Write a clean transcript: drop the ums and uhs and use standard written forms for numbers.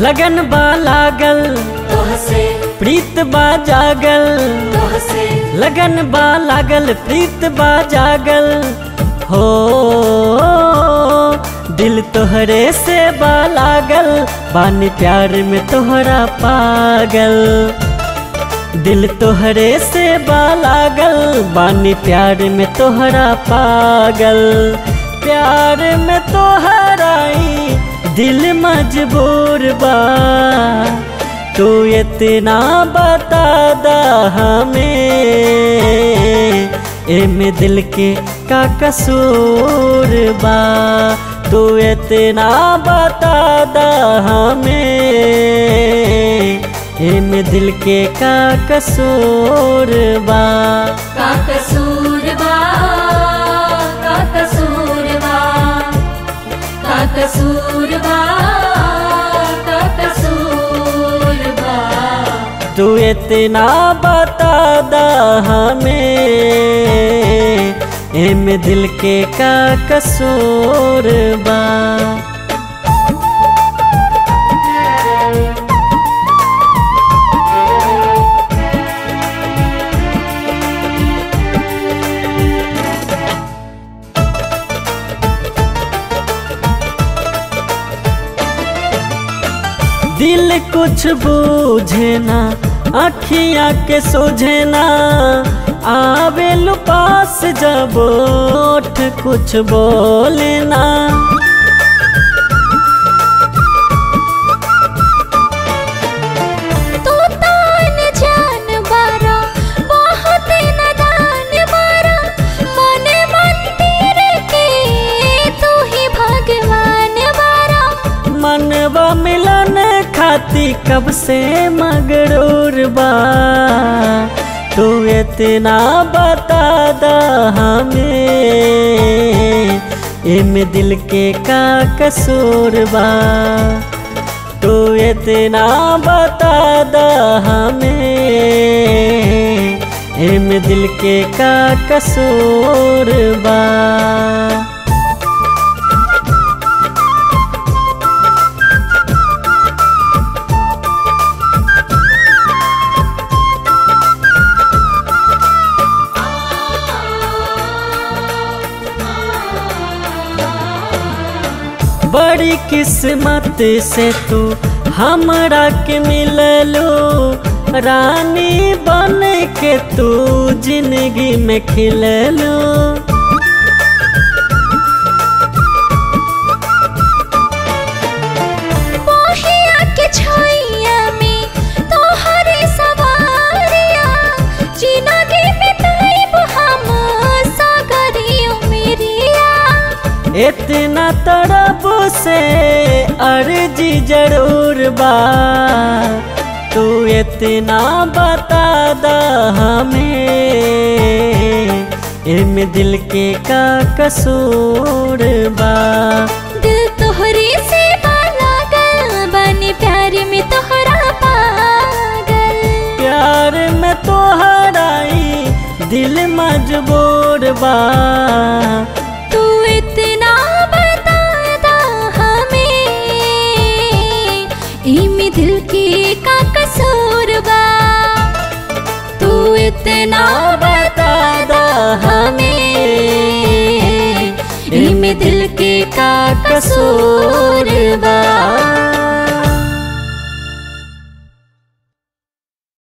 लगन बा लागल तोहसे, प्रीत बा जागल, तोहसे, लगन बा लागल प्रीत बा जागल हो। दिल तोहरे से बा लागल, बानी प्यार में तोहरा पागल। दिल तोहरे से बा लागल, बानी प्यार में तोहरा पागल। प्यार में तोहराई दिल मजबूर बा, तू इतना बता दा हमें, एमे दिल के का कसूर बा। तू इतना बता दा हमें, एमे दिल के का कसूर बा। का कसूर बा, का कसूर बा, का कसूर बा, का कसूर बा। तू इतना बता दा हमें, एमे दिल के का कसूर बा। दिल कुछ बूझे ना, अखियाँ के सोझे ना, आवे लो पास जब ओठ कुछ बोले ना। तू तान जान बारा, बहुत नादान बारा, मने मंदिर के तू ही भगवान बारा। मनवा मिलन खाती कब से मगरूर बा, तू इतना बता दा हमें, एमे दिल के का कसूर बा। तू इतना बता दा हमें, एमे दिल के का कसूर बा। बड़ी किस्मत से तू हमरा के मिललो, रानी बन के तू जिंदगी में खिललो। मोहिया के छोइया में तोहरे सवारिया, जिंदगी में तैब हम सागरियों मेरिया। इतना तरब से अर्जी जरूर बा, तू इतना बता दा हमें, एमे दिल के का कसूर बा। दिल तोहरे से बा लागल, बने प्यार में तोहरा पागल। प्यार में तोहराई दिल मजबूर बा, तू इतना बता दा हमें, इमे दिल के का कसूर बा। तू इतना बता दा हमें, इमे दिल के का कसूर बा।